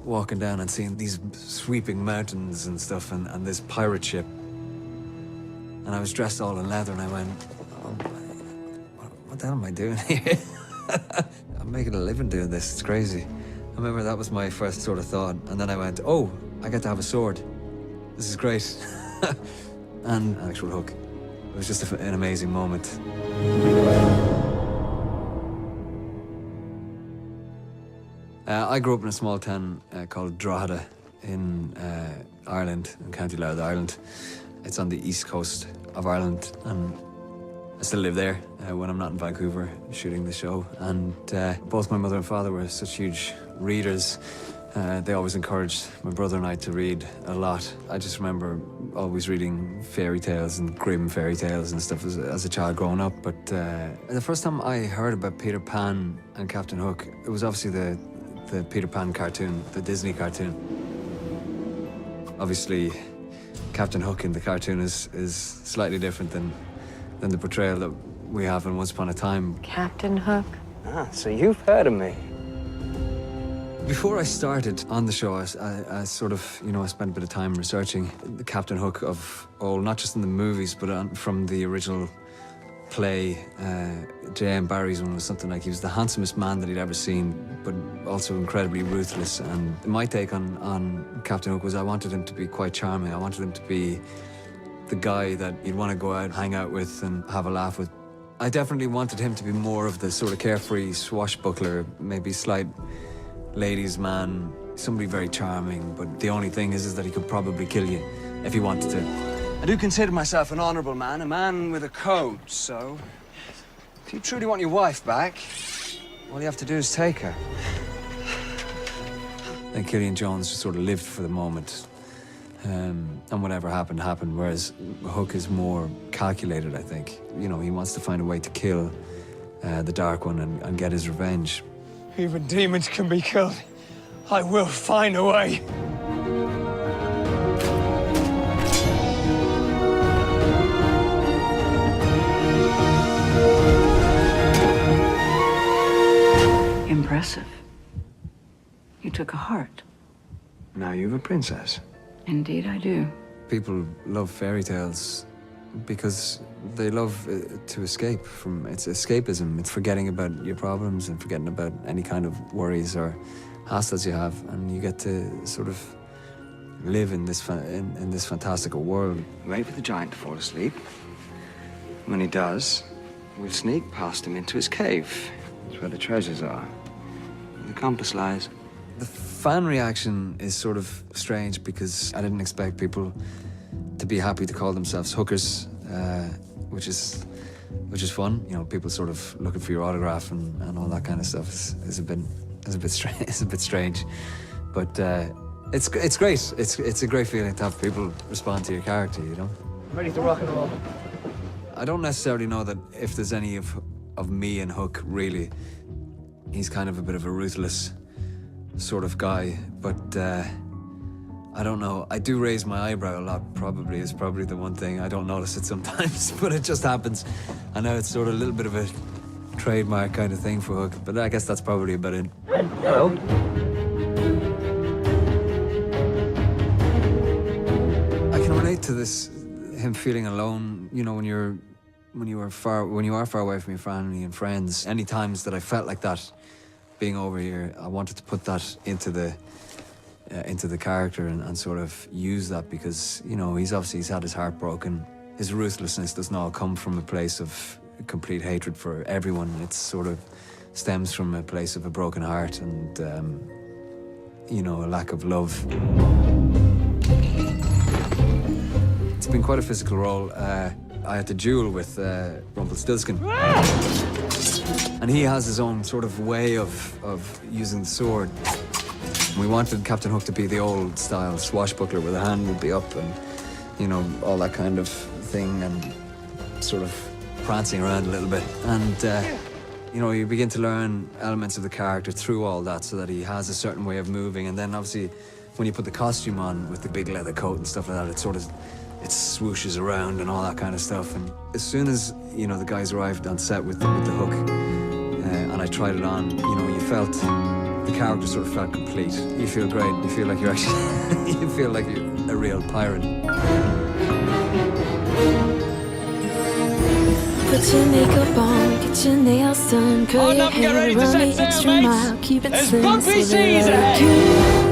walking down and seeing these sweeping mountains and stuff and this pirate ship. And I was dressed all in leather and I went, oh, what the hell am I doing here? I'm making a living doing this, it's crazy. I remember that was my first sort of thought. And then I went, oh, I get to have a sword. This is great. And an actual hook. It was just an amazing moment. I grew up in a small town called Drogheda in Ireland, in County Louth, Ireland. It's on the east coast of Ireland, and I still live there when I'm not in Vancouver shooting the show. And both my mother and father were such huge readers. They always encouraged my brother and I to read a lot. I just remember always reading fairy tales and grim fairy tales and stuff as a child growing up. But the first time I heard about Peter Pan and Captain Hook, it was obviously the Peter Pan cartoon, the Disney cartoon. Obviously, Captain Hook in the cartoon is slightly different than the portrayal that we have in Once Upon a Time. Captain Hook? Ah, so you've heard of me. Before I started on the show, I sort of, I spent a bit of time researching the Captain Hook of old, not just in the movies, but from the original play. J.M. Barrie's one was something like he was the handsomest man that he'd ever seen, but also incredibly ruthless. And my take on Captain Hook was I wanted him to be quite charming. I wanted him to be the guy that you'd want to go out, hang out with, and have a laugh with. I definitely wanted him to be more of the sort of carefree swashbuckler, maybe slight ladies' man, somebody very charming, but the only thing is that he could probably kill you if he wanted to. I do consider myself an honourable man, a man with a code, so if you truly want your wife back, all you have to do is take her. And Killian Jones just sort of lived for the moment. And whatever happened, happened, whereas Hook is more calculated, I think. He wants to find a way to kill the Dark One and get his revenge. Even demons can be killed. I will find a way. Impressive. You took a heart. Now you've a princess. Indeed, I do. People love fairy tales because they love to escape from, it's escapism. It's forgetting about your problems and forgetting about any kind of worries or hassles you have, and you get to sort of live in this in this fantastical world. Wait for the giant to fall asleep. When he does, we'll sneak past him into his cave. That's where the treasures are. Where the compass lies. The fan reaction is sort of strange because I didn't expect people to be happy to call themselves hookers, which is fun. People sort of looking for your autograph and all that kind of stuff is a bit strange. It's a bit strange, but it's great. It's a great feeling to have people respond to your character. Ready to rock and roll. I don't necessarily know that if there's any of me and Hook really. He's kind of a bit of a ruthless sort of guy, but I don't know. I do raise my eyebrow a lot, is probably the one thing. I don't notice it sometimes, but it just happens. I know it's sort of a little bit of a trademark kind of thing for Hook, but I guess that's probably about it. Hello. I can relate to this, him feeling alone, when you are far away from your family and friends. Any times that I felt like that, being over here, I wanted to put that into the character and sort of use that because, he's had his heart broken. His ruthlessness doesn't all come from a place of complete hatred for everyone. It sort of stems from a place of a broken heart and, a lack of love. It's been quite a physical role. I had to duel with Rumpelstiltskin. And he has his own sort of way of using the sword. We wanted Captain Hook to be the old-style swashbuckler where the hand would be up and, all that kind of thing and sort of prancing around a little bit. And, you begin to learn elements of the character through all that so that he has a certain way of moving. And then, obviously, when you put the costume on with the big leather coat and stuff like that, it swooshes around and all that kind of stuff. And as soon as, the guys arrived on set with the hook, and I tried it on, you felt the character sort of felt complete. You feel great. You feel like you're actually, you feel like you're a real pirate. Put your makeup on, get your nails done, curl your hair, run the extra mile, keep it slim, so they like you.